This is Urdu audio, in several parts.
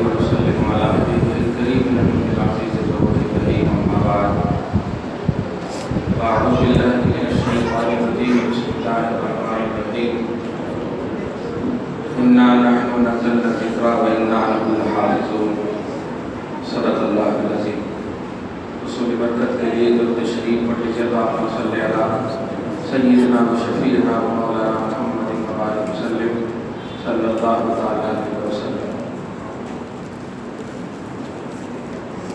ونسلم على نبيه الكريم نبينا العزيز الجواد الكريم أما بعد فأعوذ بالله من الشيطان الرجيم بسم الله الرحمن الرحيم إنا نحن نزلنا الذكر وإنا له لحافظون صدق الله العظيم رسول برکت کے لیے درود شریف پڑھ لیجیے اللہم صلی علی سیدنا و شفیعنا و مولانا محمد وآلہ وسلم صلی اللہ علیہ وسلم۔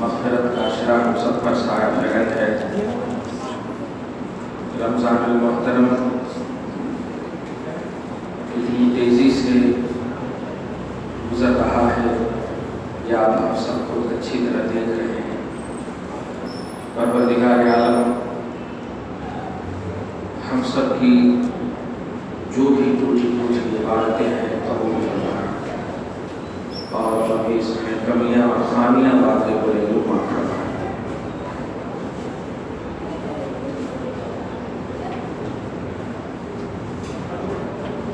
مغفرت کا اشرا ہم سب پر سایہ فیض ہے۔ رمضان المحترم اتنی تیزی سے گزر رہا ہے یا آپ سب کو اچھی طرح دیکھ رہے ہیں۔ پروردگار عالم ہم سب کی جو بھی ٹوٹی عبادتیں ہیں قبول فرمائے اور جو بھی اس میں کمیاں اور خامیاں واقع ہو رہی ہیں معاف فرمائے۔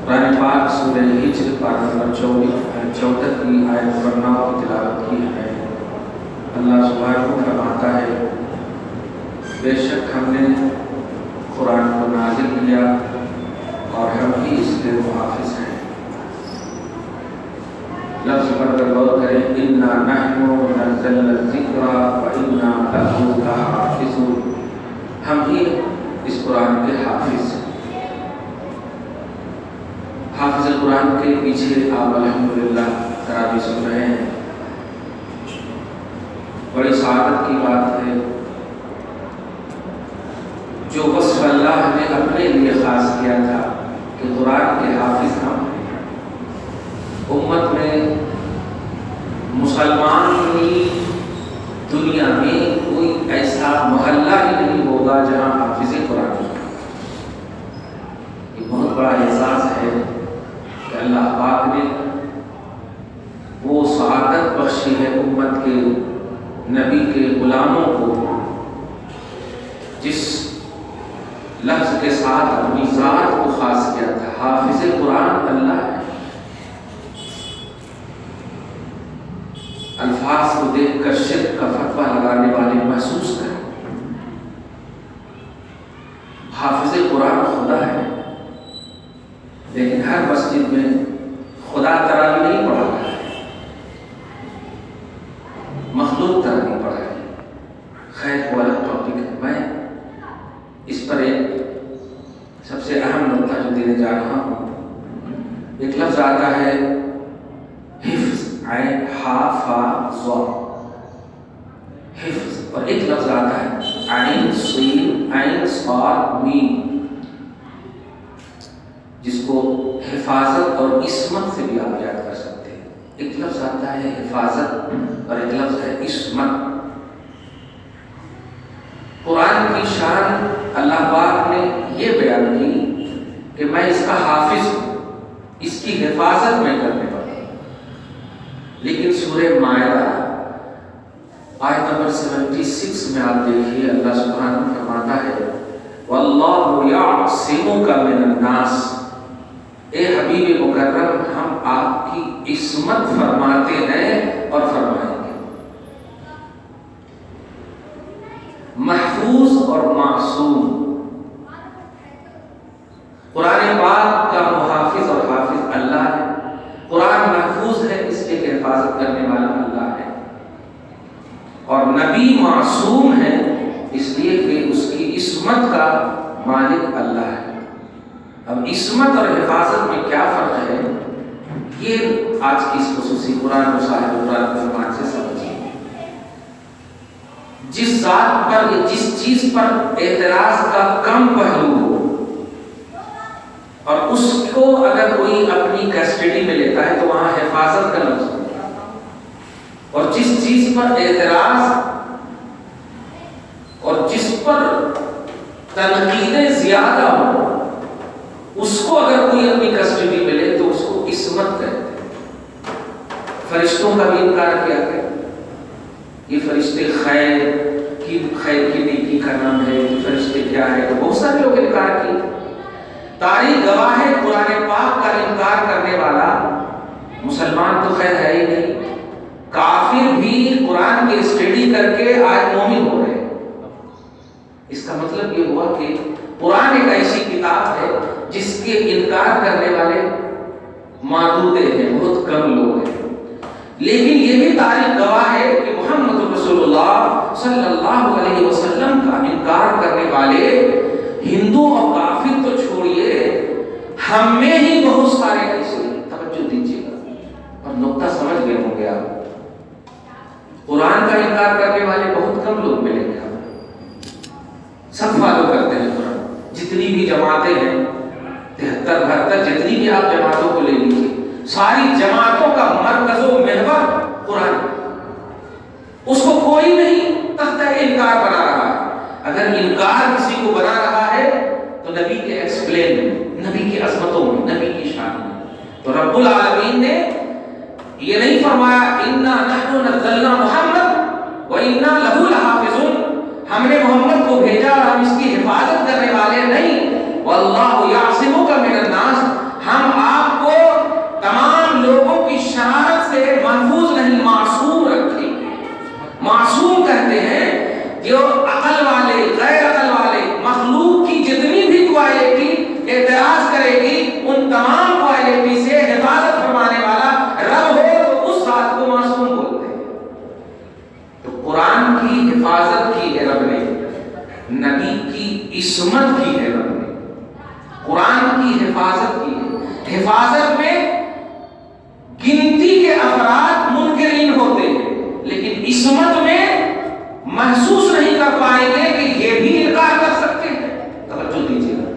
قرآن پاک سورہ ہجر پارہ نمبر 14 کی آیت نمبر 9 کی تلاوت کی ہے۔ اللہ سبحانہ فرماتا ہے بے شک ہم نے قرآن کو نازل کیا اور ہم ہی اس کے محافظ ہیں۔ لفظ پر اگر غور کریں اِنَّا نَحْنُ نَزَّلْنَا الذِّكْرَ وَإِنَّا لَهُ لَحَافِظُونَ، ہم ہی اس قرآن کے حافظ ہیں۔ حافظ قرآن کے پیچھے آپ الحمدللہ تراویح سن رہے ہیں۔ بڑی سعادت کی بات ہے جو وصف اللہ نے اپنے لیے خاص کیا تھا کہ قرآن کے حافظ ہم ہیں۔ امت میں مسلمان کی دنیا میں کوئی ایسا محلہ ہی نہیں ہوگا جہاں حافظ قرآن ہو۔ یہ بہت بڑا احساس ہے کہ اللہ پاک نے وہ سعادت بخشی ہے امت کے نبی کے غلاموں کو جس لفظ کے ساتھ اپنی ذات کو خاص کیا تھا۔ حافظ قرآن اللہ ہے۔ الفاظ کو دیکھ کر شرک کا فتویٰ لگانے والے محسوس کریں حافظ قرآن خدا ہے، لیکن ہر مسجد میں خدا تراویح نہیں پڑھا رہا ہے، مخلوق تراویح پڑھا ہے۔ خیر وہ الگ ٹاپک ہے۔ میں اس پر ایک سب سے اہم نقطہ جو دینے جا رہا ہوں، ایک لفظ آتا ہے حفظ، عین ہا فا ظا، حفظ، اور ایک لفظ آتا ہے عین سین عین صاد میم، جس کو حفاظت اور عصمت سے بھی آپ یاد کر سکتے ہیں۔ ایک لفظ آتا ہے حفاظت اور ایک لفظ ہے عصمت۔ قرآن کی شان اللہ پاک نے یہ بیان کی کہ میں اس کا حافظ ہوں، اس کی حفاظت میں کرنے والا ہوں۔ لیکن سورہ مائدہ آیت نمبر 76 میں آپ دیکھیے اللہ سبحانہ فرماتا ہے وَاللَّهُ يَعْصِمُكَ مِنَ النَّاسِ، اے حبیب مکرم ہم آپ کی عصمت فرماتے ہیں اور فرمائیں گے۔ محفوظ اور معصوم، قرآن پاک کا محافظ اور حافظ اللہ ہے۔ قرآن محفوظ ہے اس لیے کہ حفاظت کرنے والا اللہ ہے، اور نبی معصوم ہے اس لیے کہ اس کی عصمت کا مالک اللہ ہے۔ اب عصمت اور حفاظت میں کیا فرق ہے، یہ آج کی اس خصوصی قرآن و صاحب قرآن فرمان سے سمجھیے۔ جس ذات پر یا جس چیز پر اعتراض کا کم پہلو ہو اور اس کو اگر کوئی اپنی کسٹڈی میں لیتا ہے تو وہاں حفاظت کا لفظ ہوتا ہے، اور جس چیز پر اعتراض اور جس پر تنقیدیں زیادہ ہو اس کو اگر کوئی اپنی کسٹڈی میں لے تو اس کو عصمت کہتے ہیں۔ فرشتوں کا بھی انکار کیا گیا، یہ فرشتے خیر کی نیکی کا نام ہے، یہ فرشتے کیا ہے، تو بہت سارے لوگ انکار کیے۔ تاریخ گواہ ہے قرآن پاک کا انکار کرنے والا مسلمان تو خیر ہے ہی نہیں، کافر بھی قرآن کی اسٹڈی کر کے آج مومن ہو رہے ہیں۔ اس کا مطلب یہ ہوا کہ قرآن ایک ایسی کتاب ہے جس کے انکار کرنے والے معدود ہیں، بہت کم لوگ ہیں، لیکن یہ بھی تاریخ گواہ ہے کہ محمد رسول اللہ صلی اللہ علیہ وسلم کا انکار کرنے والے ہندو اور کافر تو چھوڑیے، ہم میں ہی بہت سارے ایسے ہیں۔ توجہ دیجیے گا اور نقطہ سمجھ گئے ہوں گے آپ۔ قرآن کا انکار کرنے والے بہت کم لوگ ملیں گے، سب فالو کرتے ہیں قرآن۔ جتنی بھی جماعتیں ہیں 73 72 جتنی بھی آپ جماعتوں کو لے لیجیے، ساری جماعتوں کا مرکز و محور قرآن، اس کو کوئی نہیں تختہ انکار بنا رہا ہے۔ اگر انکار کسی کو بنا رہا ہے تو نبی کے ایکسپلین میں، نبی کی عظمتوں میں، نبی کی شان میں۔ تو رب العالمین نے یہ نہیں فرمایا انا نحن نزلنا محمد وانا لہ لحافظون، ہم نے محمد کو بھیجا اور ہم اس کی حفاظت کرنے والے نہیں، واللہ یعصمک من الناس، ہم آپ کو تمام لوگوں کی شرارت سے محفوظ نہیں، معصوم رکھیں گے۔ معصوم کہتے ہیں جو عقل والے، غیر عقل والے، مخلوق کی جتنی بھی کوالٹی اعتراض کرے گی ان تمام کوالٹی سے حفاظت فرمانے والا رب ہو تو اس ذات کو معصوم بولتے ہیں۔ تو قرآن کی حفاظت کی ہے رب نے، نبی کی عصمت کی ہے رب نے، قرآن کی حفاظت کی ہے۔ حفاظت میں گنتی کے افراد منکرین ہوتے ہیں، لیکن عصمت میں محسوس نہیں کر پائیں گے کہ یہ بھی انکار کر سکتے ہیں۔ توجہ دیجیے گا،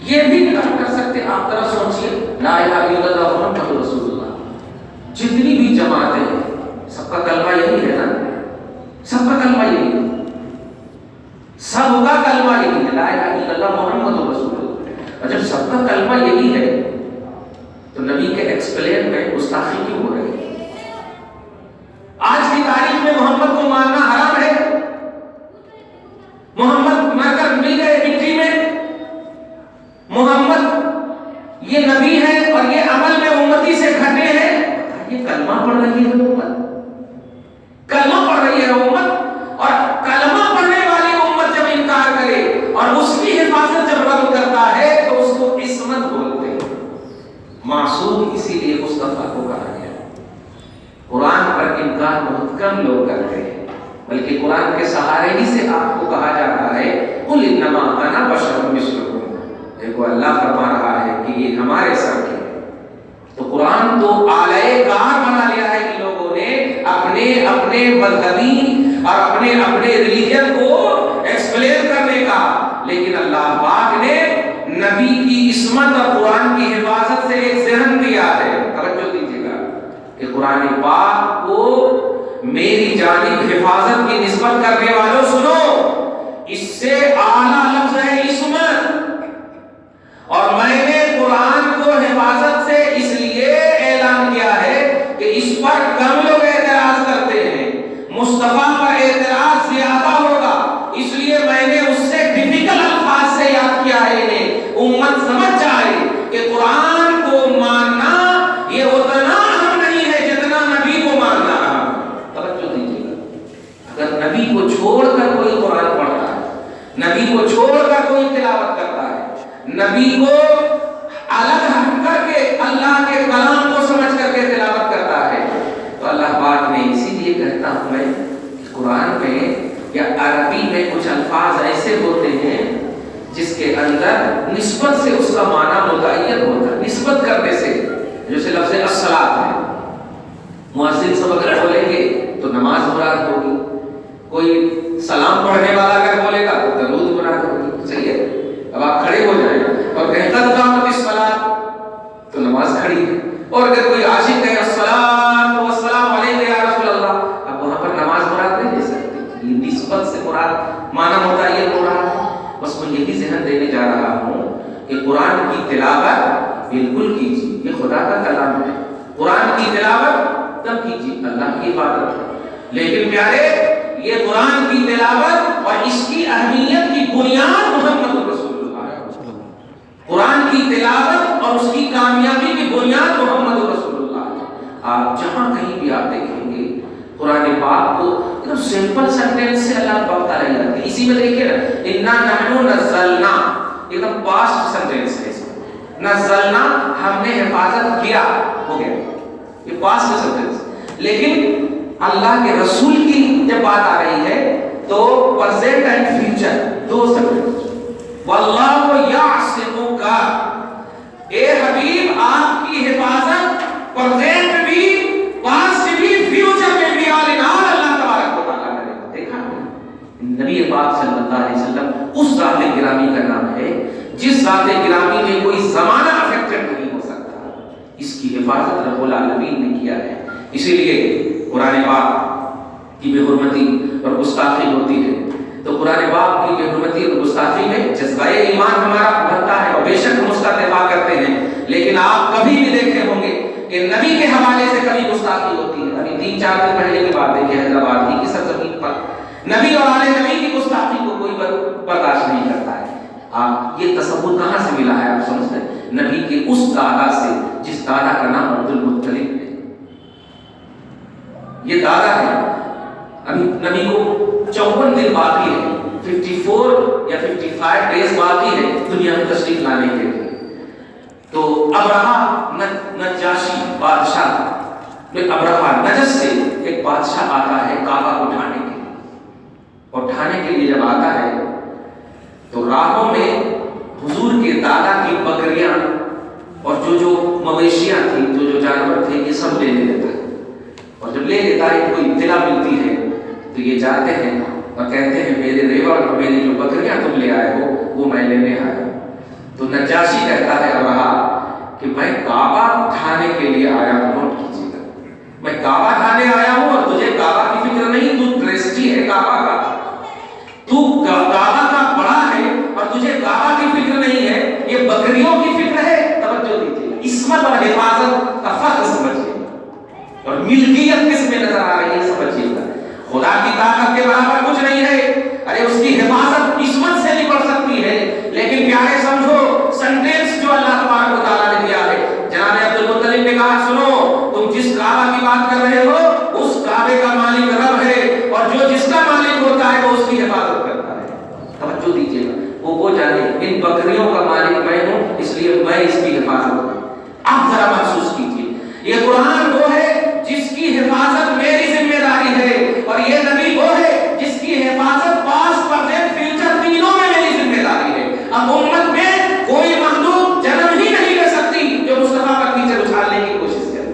یہ بھی انکار کر سکتے ہیں۔ آپ ذرا سوچیے، لا الہ الا اللہ محمد رسول اللہ، جتنی بھی جماعتیں ہیں سب کا کلمہ یہی ہے نا، سب کا کلمہ یہی ہے، سب کا کلمہ یہی ہے، لا الہ الا اللہ محمد رسول اللہ۔ اور جب سب کا کلمہ یہی ہے تو نبی کے ایکسپلین میں گستاخی کیوں ہو رہی ہے؟ آج کی تاریخ میں محمد کو ماننا حرام ہے، محمد مر کر مل گئے مٹی میں، محمد یہ نبی ہے اور یہ عمل میں امتی سے گھٹے ہیں۔ یہ کلمہ پڑھ رہی ہے امت، کلمہ پڑھ رہی ہے امت، اور کلمہ پڑھنے والی امت جب انکار کرے اور اس کی حفاظت جب رب کرتا ہے تو اس کو عصمت بولتے ہیں، معصوم اسی لیے مصطفیٰ کو کہا گیا۔ قرآن پر انکار بہت کم لوگ کرتے ہیں، بلکہ قرآن کے سہارے ہی سے آپ کو کہا جا رہا ہے قل انما انا بشر مثلکم، دیکھو اللہ فرما رہا ہے کہ یہ ہمارے سر کے۔ تو قرآن تو آلے کار بنا لیا ہے کہ لوگوں نے اپنے اپنے مذہبی اور اپنے اپنے ریلیجن کو ایکسپلین کرنے کا، لیکن اللہ پاک نے نبی کی عصمت اور قرآن کی حفاظت سے ایک ذہن دیا ہے۔ توجہ دیجیے گا کہ قرآن پاک کو میری جانب حفاظت کی نسبت کرنے والوں سنو، اس سے اعلیٰ لفظ ہے عصمت، اور میں نے قرآن کو حفاظت سے اس لیے اعلان کیا ہے کہ اس پر کم لوگ اعتراض کرتے ہیں، مصطفیٰ پر اعتراض زیادہ ہوگا، اس لیے میں نے اس سے ڈیفیکلٹ الفاظ سے یاد کیا ہے انہیں، امت سمجھ جائے کہ قرآن کو ماننا یہ اتنا اہم نہیں ہے جتنا نبی کو ماننا رہا۔ توجہ دیجیے گا، اگر نبی کو چھوڑ کر کوئی قرآن پڑھتا ہے، نبی کو چھوڑ کر کوئی تلاوت کرتا ہے، نبی کو الگ ہٹ کر کے اللہ کے کلام کو سمجھ کر کے تلاوت کرتا ہے، تو اللہ پاک نے اسی لیے کہتا ہوں میں کہ قرآن میں یا عربی میں کچھ الفاظ ایسے ہوتے ہیں جس کے اندر نسبت سے اس کا معنی متعین ہوتا ہے، نسبت کرنے سے، جیسے لفظ الصلاۃ ہے، مؤذن سب اگر بولیں گے تو نماز مراد ہوگی، کوئی سلام پڑھنے والا اگر بولے گا تو درود مراد ہوگی، صحیح ہے؟ اب آپ کھڑے ہو جائیں اور کہیں قد قامت الصلاۃ تو نماز کھڑی ہے، اور اگر کوئی عاشق کہے الصلاۃ والسلام علیک یا رسول اللہ، اب وہاں پر نماز مراد نہیں دے سکتے، یہ نسبت سے مراد معنی متعین ہو رہا ہے۔ بس میں یہی ذہن دینے جا رہا ہوں کہ قرآن کی تلاوت بالکل کیجیے، یہ خدا کا کلام ہے، قرآن کی تلاوت تب کیجیے اللہ کی عبادت ہے، لیکن پیارے یہ قرآن کی تلاوت اور اس کی اہمیت کی بنیاد محمد رسول اللہ ہے، قرآن کی تلاوت اور اس کی کامیابی کی بنیاد محمد رسول اللہ ہے۔ آپ جہاں کہیں بھی آپ دیکھیں گے قرآن پاک کو ایک سمپل سینٹینس سے اللہ پاک تعالیٰ کرتے ہیں. اسی میں دیکھیے نا, اِنَّا نَحْنُ نَزَّلْنَا, ایک دم پاسٹ سینٹینس ہے. نزلنا, ہم نے حفاظت کیا, ہو گیا, یہ پاسٹ سینٹینس. لیکن اللہ کے رسول کی جب بات آ رہی ہے تو پریزنٹ اینڈ فیوچر دو سینٹینس. واللہ یعصمک, اے حبیب آپ کی حفاظت پریزنٹ بھی, پاسٹ بھی, فیوچر میں بھی, آل ان آل اللہ تبارک و تعالیٰ کرے گا. دیکھا نبی پاک صلی اللہ علیہ وسلم اس ذات گرامی کا نام ہے جس ذات گرامی میں کوئی زمانہ افیکٹڈ نہیں ہو سکتا. اس کی حفاظت رب العالمین نے کیا ہے. اسی لیے قرآن پاک کی بے حرمتی اور گستاخی ہوتی ہے تو قرآن پاک کی بے حرمتی اور گستاخی میں جذبہ ایمان ہمارا بڑھتا ہے, اور بے شک ہم اس کا دفاع کرتے ہیں. لیکن آپ کبھی بھی دیکھے ہوں گے کہ نبی کے حوالے سے کبھی گستاخی ہوتی ہے. ابھی 3-4 دن پہلے کی بات ہے کہ حیدرآباد ہی کی سرزمین پر نبی اور آل نبی کی گستاخی کو کوئی برداشت نہیں کرتا ہے. آپ یہ تصور کہاں سے ملا ہے؟ آپ سمجھتے ہیں نبی کے اس دادا سے جس دادا کا نام عبد المطلب ہے. یہ دادا ہے. ابھی نبی کو 54 دن باقی ہے, 54 یا 55 ڈیز باقی ہے دنیا میں تشریف لانے کے لیے. تو ابرہا نجاشی بادشاہ, ابرہا نجس سے ایک بادشاہ آتا ہے کعبہ کو ڈھانے کے لیے. اور ڈھانے کے لیے جب آتا ہے تو راہوں میں حضور کے دادا کی بکریاں اور جو مویشیاں تھیں, جو جانور تھے, یہ سب لے لیتا ہے. اور جب لے لیتا ہے کوئی اطلاع ملتی ہے تو یہ جاتے ہیں اور کہتے ہیں میرے ریوڑ اور میری جو بکریاں تم لے آئے ہو وہ میں لینے آیا ہوں. تو نجاشی کہتا ہے ابرہا کہ میں کعبہ ڈھانے کے لیے آیا ہوں. نوٹ کیجیے گا, میں کعبہ ڈھانے آیا ہوں اور تجھے کعبہ کی فکر نہیں, تو ٹرسٹی ہے کعبہ کا, تو کعبہ کا بڑا ہے اور تجھے کعبہ کی فکر نہیں ہے, یہ بکریوں کی فکر ہے. توجہ دیجیے, عصمت اور حفاظت کا فرق سمجھیے, اور ملکیت کس میں نظر آ رہی ہے سمجھیے گا. خدا کی طاقت کے برابر کچھ نہیں ہے. ارے اس کی حفاظت عصمت سے نہیں پڑ سکتی ہے, لیکن پیارے سمجھو سینٹینس جو اللہ تبارک و تعالیٰ نے دیا ہے. جناب عبد المطلب نے کہا سنو, تم جس کعبہ کی بات کر رہے ہو اس کعبے کا مالک رب ہے, اور جو جس کا مالک ہوتا ہے وہ اس کی حفاظت کرتا ہے. توجہ دیجیے گا, وہ جانے ان بکریوں کا مالک میں ہوں, اس لیے میں اس کی حفاظت کروں. آپ ذرا محسوس کیجیے, یہ قرآن وہ ہے جس کی حفاظت میری ذمہ داری ہے, اور یہ نبی وہ ہے جس کی حفاظت پاسٹ پریزنٹ فیوچر تینوں میں میری ذمہ داری ہے. اب امت میں کوئی مخلوق جنم ہی نہیں لے سکتی جو مصطفیٰ کا ٹیچر اچھالنے کی کوشش کرے.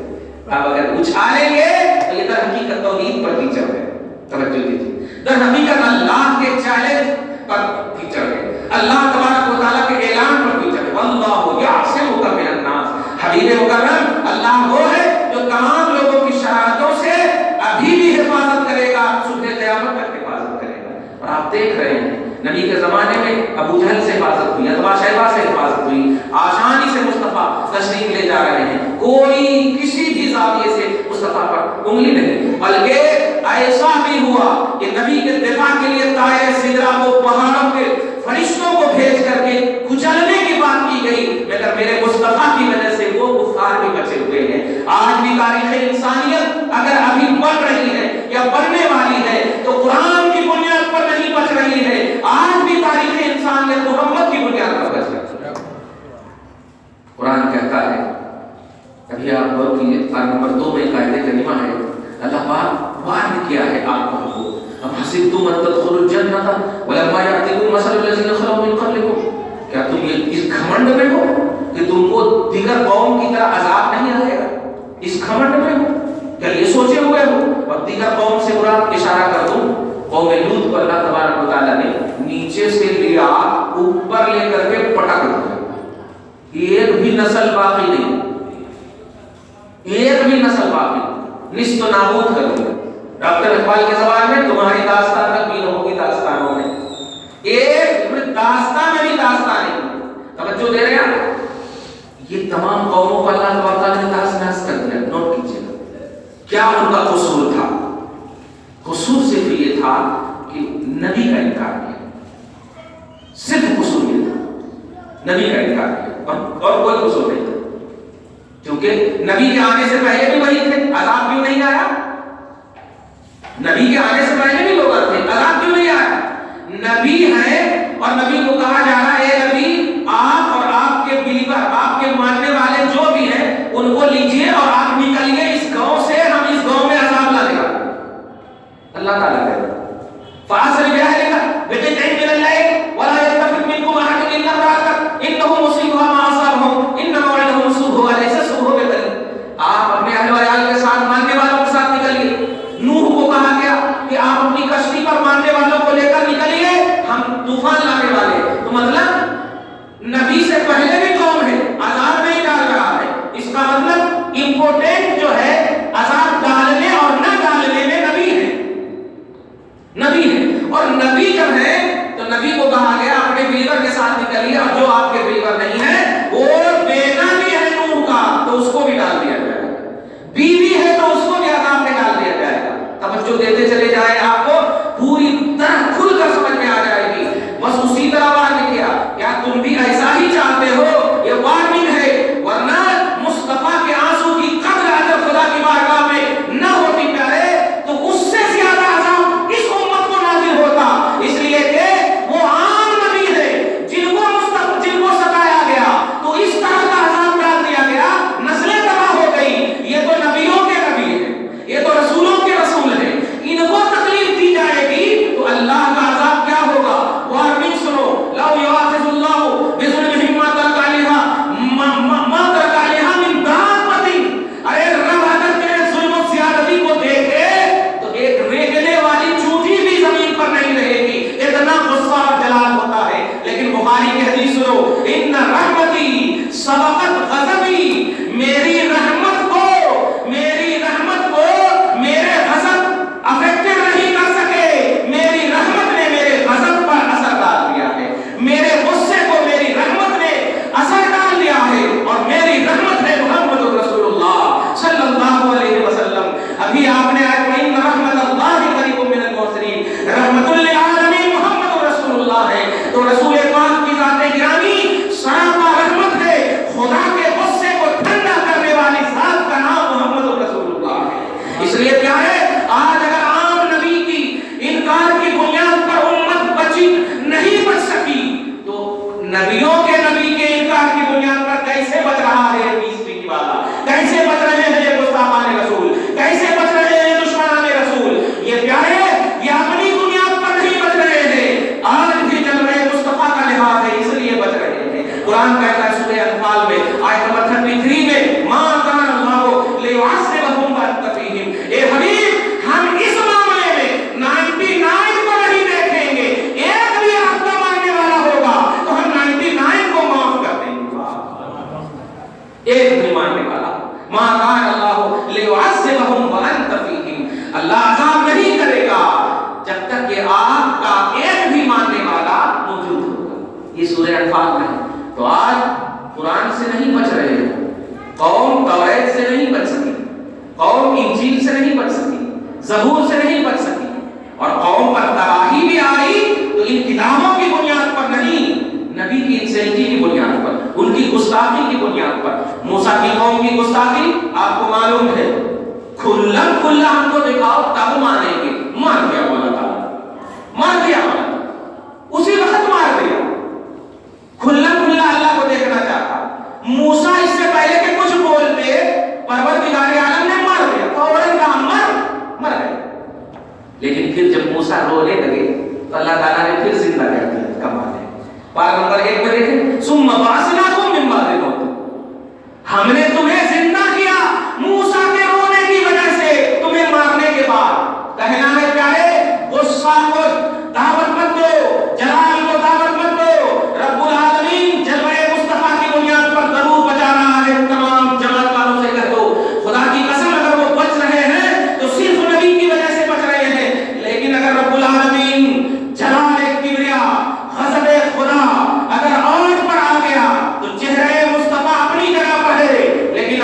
آپ اگر اچھالیں گے تو یہ در حقیقت توحید پر ٹیچر ہے. توجہ دیجیے, در حقیقت اللہ کے چیلنج پر ٹیچر ہے, اللہ تبارک و تعالیٰ کے اعلان پر ٹیچر ہے. واللہ یعصمک من الناس. حبیب مکرم اللہ وہ ہے جو تمام لوگوں کی شرارتوں سے ابھی بھی حفاظت کرے گا, صبح قیامت تک حفاظت کرے گا. اور آپ دیکھ رہے ہیں نبی کے زمانے میں ابو جہل سے حفاظت ہوئی, اتبا شیبہ سے حفاظت ہوئی, آسانی سے مصطفیٰ تشریف لے جا رہے ہیں. کوئی کسی بھی زاویے سے مصطفیٰ پر انگلی نہیں, بلکہ ایسا بھی ہوا کہ نبی کے دفاع کے لیے طائر سدرہ کو پہاڑوں کے فرشتوں کو بھیج کر کے کچلنے کی بات کی گئی, مگر میرے مصطفیٰ کی وجہ سے وہ کفار بھی بچے ہوئے ہیں. آج بھی تاریخ انسانیت اگر ابھی بن رہی ہے یا بننے والی ہے تو قرآن کی بنیاد پر نہیں بچ رہی ہے. آج بھی تاریخ انسانیت محمد کی بنیاد پر بچ رہی ہے. قرآن کہتا ہے, ابھی آپ غور کیجیے, نمبر 2 میں قاعدہ کریمہ ہے, اللہ پاک وعد کیا ہے آپ کو, اب حسبتم ان تدخلوا الجنہ ولما یأتکم مثل الذین خلوا من قبلکم. کیا تم یہ اس گھمنڈ میں ہو کہ تم کو دیگر قوم کی طرح عذاب نہیں آئے گا؟ اس گھمنڈ میں ہو, کیا یہ سوچے ہوئے ہو؟ اور دیگر قوم سے مراد اشارہ کر دوں, قوم لوط پر اللہ تبارک و تعالیٰ نے نیچے سے لیا اوپر لے کر کے پٹک دیا. ایک بھی نسل باقی نہیں, ایک بھی نسل باقی, نصف نابود کر دیا. ڈاکٹر اقبال کے زبان میں تمہاری داستان تکمیل ہوگی داستانوں میں, ایک داستان میں بھی داستان نہیں. توجہ دے رہے ہیں, یہ تمام قوموں کو اللہ تعالیٰ نے تاس ناس کر دیا. نوٹ کیجیے گا کیا ان کا قصور تھا. قصور صرف یہ تھا کہ نبی کا انکار کیا, صرف قصور یہ تھا, نبی کا انکار کیا, اور کوئی قصور نہیں تھا. کیونکہ نبی کے آنے سے پہلے بھی وہی تھے, عذاب کیوں نہیں آیا؟ نبی کے آنے سے پہلے بھی لوگ تھے، عذاب کیوں نہیں آیا؟ نبی ہے اور نبی کو کہا جا رہا ہے اے نبی آپ اور آپ کے بلیور، آپ کے ماننے والے جو بھی ہیں ان کو لیجئے اور آپ نکلیے اس گاؤں سے، ہم اس گاؤں میں عذاب لا دیں گے۔ اللہ تعالیٰ کہتا ہے فَأَسْرِ بِأَهْلِكَ بِقِطْعٍ مِّنَ اللَّيْلِ وَلَا يَلْتَفِتْ مِنكُمْ أَحَدٌ إِلَّا امْرَأَتَكَ إِنَّهُ مُصِيبُهَا مَا أَصَابَهُمْ إِنَّ مَوْعِدَهُمُ الصُّبْحُ وَلَيْسَ الصُّبْحُ بِقَرِيبٍ۔ آپ اپنے اہل و عیال کے ساتھ، ماننے والوں کے ساتھ نکلیے۔ نوح کو کہا گیا کہ آپ اپنی کشتی پر ماننے والوں کو لے کر نکلیے، ہم طوفان لانے والے۔ تو مطلب نبی سے پہلے بھی قوم ہے، عذاب نہیں ڈال رہا ہے۔ اس کا مطلب امپورٹنٹ جو ہے عذاب ڈالنے اور نہ ڈالنے میں نبی ہے، نبی ہے۔ اور نبی جب ہے تو نبی کو کہا گیا اپنے بلیور کے ساتھ نکلیے، اور جو آپ کے بلیور نہیں ہے وہ بیٹا بھی ہے نوح کا تو اس کو بھی ڈال دیا جائے گا، بیوی ہے تو اس کو بھی عذاب میں ڈال دیا جائے گا۔ توجہ دیتے چلے جائیں، آپ کو پوری طرح کھل کر سمجھ میں آ جائے گی۔ بس اسی طرح وارننگ کیا، کیا تم بھی ایسا ہی چاہتے ہو؟ یہ وارننگ ہے، ورنہ مصطفیٰ کے آنسو کی قدر اگر خدا کی بارگاہ میں نہ ہوتی پیارے تو اس سے زیادہ عذاب اس امت کو نازل ہوتا، اس لیے کہ وہ عام نبی ہے جن کو ستایا گیا تو اس طرح کا عذاب ڈال دیا گیا، نسلیں تباہ ہو گئی۔ یہ تو نبیوں کے نبی ہے، یہ تو رسولوں کے رسول ہیں، ان کو تکلیف دی جائے گی تو اللہ کا عذاب کیا ہوگا؟ وارننگ سنو، لو یؤاخذ اللہ بظلمہم ما ترک علیہا من دابۃ۔ ارے رب اگر تیرے ظلم و زیادتی کو دیکھے تو ایک ریگنے والی چونٹی بھی زمین پر نہیں رہے گی، اتنا غصہ اور جلال ہوتا ہے۔ لیکن بخاری کی حدیث سنو، ان رحمتی سبقت غضبی، میری رحمت کو میرے غضب افیکٹڈ نہیں کر سکے، میری رحمت نے میرے غضب پر اثر ڈال دیا ہے، میرے غصے کو میری رحمت نے اثر ڈال دیا ہے، اور میری رحمت ہے محمد رسول اللہ صلی اللہ علیہ وسلم۔ ابھی آپ نے آئے وَإِنَّ رَحْمَتَ اللَّهِ قَرِيبٌ مِّنَ الْمُحْسِنِينَ، رحمت للعالمین محمد رسول اللہ ہے۔ تو رسول پاک کی ذات گرامی سراپا رحمت ہے، خدا کے غصے کو ٹھنڈا کرنے والی ذات کا نام محمد رسول اللہ ہے۔ اس لیے پیارے، آج اگر عام نبی کی انکار کی بنیاد پر امت بچی نہیں بچ سکی تو نبیوں کے نبی کے انکار کی بنیاد پر کیسے بچ رہا ہے یہ 20ویں والا؟ کیسے بچ رہے ہیں یہ گستاخان رسول؟ کیسے بچ رہے ہیں یہ دشمنان رسول؟ یہ پیارے، یہ اپنی بنیاد پر نہیں بچ رہے ہیں، آج بھی چل رہے مصطفیٰ کا لحاظ ہے اس لیے بچ رہے ہیں۔ قرآن کہتا ہے سورہ انفال میں آیت نمبر 33 میں ما کان اللہ لیعذبہم وانت فیہم، اے حبیب ہم اس معاملے میں 99 کو نہیں دیکھیں گے، ایک بھی آپ کا ماننے والا ہوگا تو ہم 99 کو معاف کر دیں گے، ایک بھی ماننے والا۔ ما کان اللہ لیعذبہم وانت فیہم، اللہ عذاب نہیں کرے گا جب تک کہ آپ کا ایک بھی ماننے والا موجود ہوگا۔ یہ سورہ انفال میں ہے۔ تو آج قرآن سے نہیں بچ رہے ہیں، قوم توریت سے نہیں بچ سکی، قوم انجیل سے نہیں بچ سکی، زبور سے نہیں بچ سکی، اور قوم پر تباہی بھی آئی تو ان کتابوں کی بنیاد پر نہیں، نبی کی انسینٹی کی بنیاد پر، ان کی گستاخی کی بنیاد پر۔ موسیٰ کی قوم کی گستاخی آپ کو معلوم ہے، کھلم کھلا ہم کو دکھاؤ تب مانیں گے، مان دیا مولا تعالیٰ، مان دیا مولا تعالیٰ، اسی وقت مار دیا، کھلم کھلا اللہ کو دیکھنا چاہتا۔ موسیٰ اس سے پہلے کہ کچھ بولتے پروردگار عالم نے مار دیا، فوراً کہا مر گئے۔ لیکن پھر جب موسیٰ رونے لگے تو اللہ تعالیٰ نے پھر زندہ کر دیا۔ کمال ہے۔ پارہ نمبر 1 میں دیکھیں، ثم بعثناکم من بعد الموت، ہم نے تمہیں زندہ کیا موسیٰ کے رونے کی وجہ سے، تمہیں مارنے کے بعد۔ کہنا ہے پیارے، غصہ کو دعوت مت دو، جلال کو دعوت مت دو، رب العالمین جلوہ مصطفیٰ کی بنیاد پر ضرور بچا رہا ہے۔ تمام جماعت والوں سے کہہ دو، خدا کی قسم اگر وہ بچ رہے ہیں تو صرف نبی کی وجہ سے بچ رہے ہیں، لیکن اگر رب العالمین جلال کبریا غضب خدا اگر آج پر آ گیا تو چہرے مصطفیٰ اپنی جگہ پر ہے، لیکن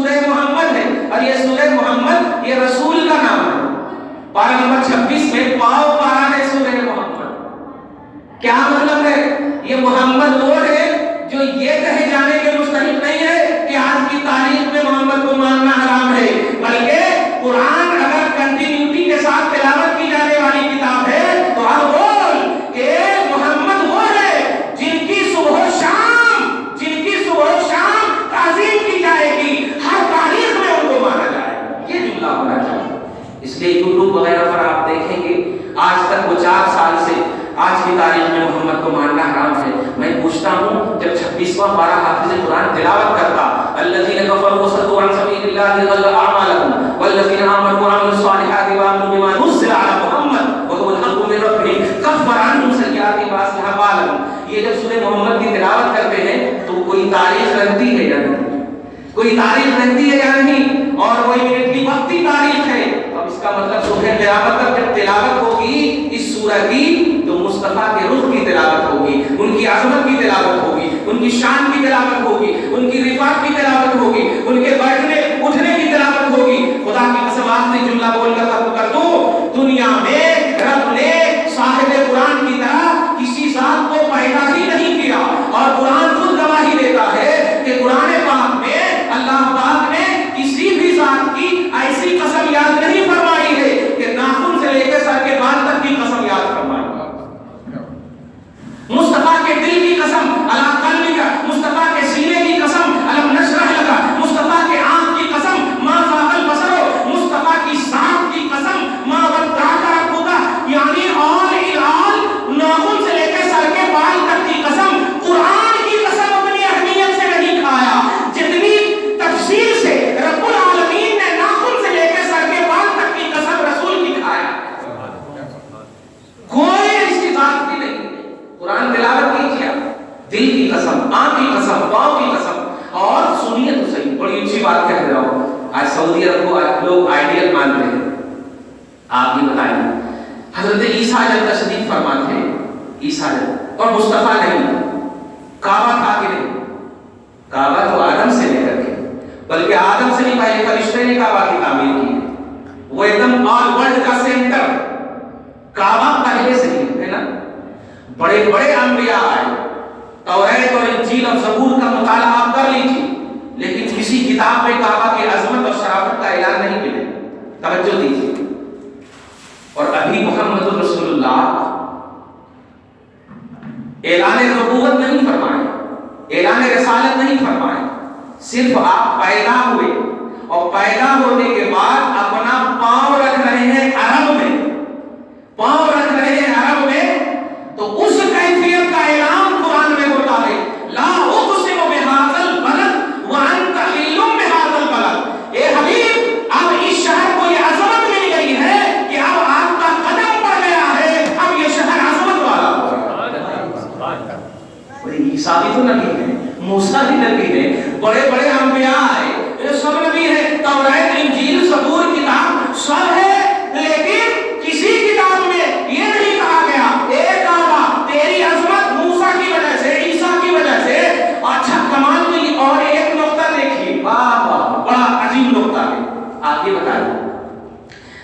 سورہ محمد ہے، اور یہ سورہ محمد یہ رسول کا نام ہے۔ پارہ نمبر 26 میں پاؤ پارہ ہے سورہ محمد۔ کیا مطلب ہے؟ یہ محمد وہ ہے جو یہ کہے جانے کے مستحق نہیں ہے کہ آج کی تاریخ میں محمد کو ماننا حرام ہے، بلکہ قرآن اگر کنٹینیوٹی کے ساتھ تلاوت کی جانے والی کتاب ہے تو ہم بول کہ محمد وہ ہے جن کی صبح و شام تعظیم کی جائے گی، ہر تاریخ میں ان کو مانا جائے گا، یہ جملہ ہونا چاہیے۔ اس لیے یوٹیوب وغیرہ پر آپ دیکھیں گے آج تک وہ 4 سال سے آج کی تاریخ میں محمد کو ماننا حرام ہے۔ میں پوچھتا ہوں جب 26واں پارہ حافظ قرآن تلاوت کرتا الذین کفروا وصدوا عن سبیل اللہ ضل اعمالهم والذین آمنوا وعملوا الصالحات وآمنوا بما نزل علی محمد وهو الحق من ربهم کفر عنهم سیئاتهم واصلح بالهم۔ یہ جب سورہ محمد کی تلاوت کرتے ہیں تو کوئی تاریخ رہتی ہے یا نہیں؟ کوئی تاریخ رہتی ہے یا نہیں؟ اور وہ امیڈیٹلی وقتی تاریخ ہے۔ اب اس کا مطلب سورہ قیامت تک جب تلاوت ہوگی اس سورہ کی تو مصطفیٰ کے رخ کی تلاوت ہوگی، ان کی عظمت کی تلاوت ہوگی، ان کی شان کی تلاوت ہوگی، ان کی رفعت کی تلاوت ہوگی، ان کے بیٹھنے اٹھنے کی تلاوت ہوگی۔ خدا کی قسم آخری جملہ بول کر ختم کر دوں، دنیا میں رب نے صاحب قرآن کی طرح کسی ذات کو پیدا ہی نہیں کیا، اور قرآن خود گواہی دیتا ہے کہ قرآن پاک میں اللہ پاک نے کسی بھی ذات کی ایسی قسم یاد نہیں فرمائی ہے کہ ناخن سے لے کے سر کے بال تک کی قسم یاد فرمائی۔ مصطفیٰ کے دل کی قسم اللہ قلبی کا، مصطفیٰ کے سینے کی قسم علم نشرح لگا، مصطفیٰ کے آنکھ کی قسم ما فاق البصر، مصطفیٰ کی سانپ کی قسم ما ودعک ربک، یعنی آل الال ناخن سے لے کے سر کے بال تک کی قسم۔ قرآن کی قسم اپنی اہمیت سے نہیں کھایا جتنی تفصیل سے رب العالمین نے ناخن سے لے کے سر کے بال تک کی قسم رسول کی کھایا۔ کوئی اس کی ذات کی نہیں۔ قرآن تلاوت کیجیے، دل کی قسم، آنکھ کی قسم، پاؤں کی قسم، اور سنیے تو صحیح۔ بڑی اچھی بات کہہ رہا ہوں، آج سعودی عرب کو لوگ آئیڈیل مانتے ہیں۔ آپ بھی بتائیں، حضرت عیسیٰ جب تشریف فرما تھے، عیسیٰ جب، اور مصطفیٰ نہیں، کعبہ تھا کہ نہیں؟ کعبہ تو آدم سے لے کر کے، بلکہ آدم سے نہیں پہلے فرشتے نے کعبہ کی تعمیر کی، وہ ایک دم آل ورلڈ کا سینٹر کعبہ پہلے سے ہی ہے نا۔ بڑے بڑے انبیاء آئے، توریت اور انجیل اور زبور کا مطالعہ آپ کر لیجیے، لیکن کسی کتاب میں کعبہ کی عظمت اور شرافت کا اعلان نہیں ملے۔ توجہ دیجیے۔ اور ابھی محمد رسول اللہ اعلان نبوت نہیں فرمائے، اعلان رسالت نہیں فرمائے، صرف آپ پیدا ہوئے اور پیدا ہونے کے بعد اپنا پاؤں رکھ رہے ہیں عرب میں، پاؤں رکھ رہے ہیں عرب میں، تو اس کیفیت کا اعلان قرآن میں ہوتا ہے۔ لا اقسم بہذا البلد وانت حل بہذا البلد۔ اے حبیب، اب اس شہر کو یہ عظمت مل گئی ہے کہ اب آپ کا قدم پڑ گیا ہے، اب یہ شہر عظمت والا ہو گیا۔ عیسیٰ بھی تو نبی ہے، موسیٰ بھی نبی ہے، بڑے بڑے انبیاء ہیں، سب نبی ہیں، توریت انجیل زبور کتاب سب ہے، لیکن کسی کتاب میں یہ نہیں کہا گیا اے کعبہ تیری عظمت موسیٰ کی وجہ سے، عیسیٰ کی وجہ سے۔ اچھا کمال کی اور ایک نقطہ دیکھیے، واہ واہ بڑا عظیم نقطہ ہے۔ آپ یہ بتائیں،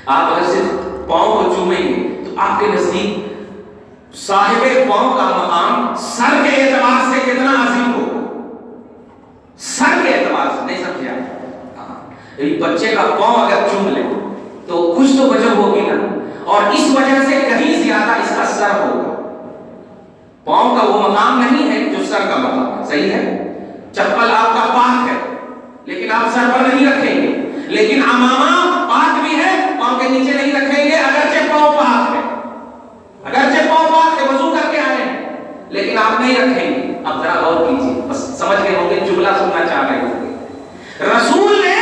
آپ اگر صرف پاؤں کو چومیں گے تو آپ کے نزدیک صاحب پاؤں کا مقام سر کے اعتبار سے کتنا عظیم ہوگا؟ سر کے اعتبار سے نہیں سمجھے آپ؟ بچے کا پاؤں اگر چوم لے تو کچھ تو وجہ ہوگی نا، اور اس وجہ سے کہیں زیادہ اس کا سر ہوگا۔ پاؤں کا وہ مقام نہیں ہے جو سر کا مقام ہے، صحیح ہے؟ چپل آپ کا پاک ہے لیکن آپ سر پر نہیں رکھیں گے، لیکن امامہ پاک بھی ہے، پاؤں کے نیچے نہیں رکھیں گے، اگرچہ پاؤں پاک ہے، اگرچہ پاؤں پاک ہے، وضو کر کے آئے ہیں، لیکن آپ نہیں رکھیں گے۔ اب ذرا غور کیجیے، بس سمجھ گئے ہوں گے، جملہ سننا چاہ رہے ہوں گے۔ رسول نے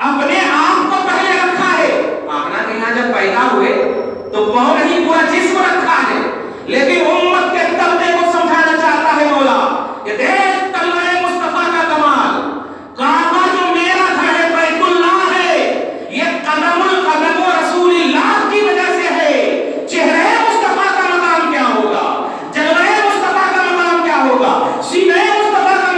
اپنے آپ کو پہلے رکھا ہے، آمنہ کے یہاں جب پیدا ہوئے تو پاؤں نہیں پورا جسم رکھا ہے، لیکن امت کے طبقے کو سمجھانا چاہتا ہے مولا کہ دیکھ طلعہ مصطفیٰ کا کمال، کعبہ جو میرا گھر ہے، بیت اللہ ہے، یہ قدم القدم رسول اللہ کی وجہ سے ہے۔ چہرے مصطفیٰ کا مقام کیا ہوگا، جلوہ مصطفیٰ کا مقام کیا ہوگا، سینے مصطفیٰ کا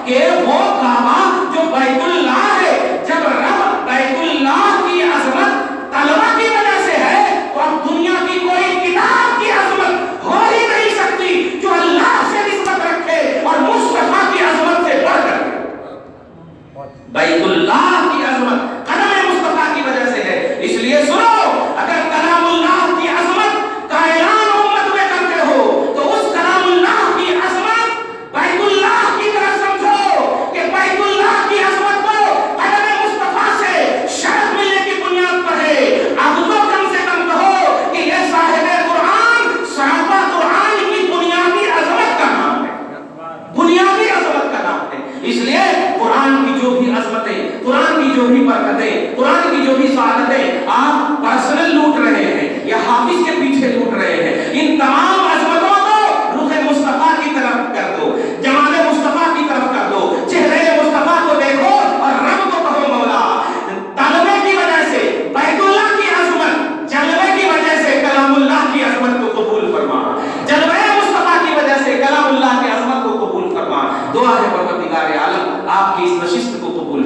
کہ وہ کعبہ جو بیت اللہ ہے، جب رب بیت اللہ کی عظمت طلبہ کی وجہ سے ہے تو اب دنیا کی کوئی کتاب کی عظمت ہو ہی نہیں سکتی جو اللہ سے نسبت رکھے اور مصطفیٰ کی عظمت سے بڑھ کر بیت اللہ کی عظمت قدم مصطفیٰ کی وجہ سے ہے۔ اس لیے سنو، اگر کلام اللہ کی عظمت کا اعلان امت میں کرتے ہو تو اس کلام اللہ کی عظمت بیت اللہ کی طرح سمجھو کہ بیت اللہ کی عظمت کو قدم مصطفیٰ سے شرف ملنے کی بنیاد پر ہے۔ اب تو کم سے کم کہو کہ یہ صاحب قرآن صحابہ قرآن کی بنیادی عظمت کا نام ہے، بنیادی عظمت کا نام ہے۔ اس لیے قرآن کی جو بھی عظمتیں، قرآن کی جو بھی برکتیں، قرآن کی جو بھی سعادتیں آپ پرسنل لوٹ رہے ہیں یا حافظ کے پیچھے لوٹ رہے ہیں، ان تمام عظمتوں کو رخ مصطفیٰ کی طرف کر دو، جمال مصطفیٰ کی طرف کر دو، چہرے مصطفیٰ کو دیکھو اور رب کو کہو مولا طلبے کی وجہ سے بیت اللہ کی عظمت، جلوے کی وجہ سے کلام اللہ کی عظمت کو قبول فرما، جلوے مصطفیٰ کی وجہ سے کلام اللہ کی عظمت کو قبول فرما۔ دعا ہے پروردگار عالم آپ کی اس نشست کو قبول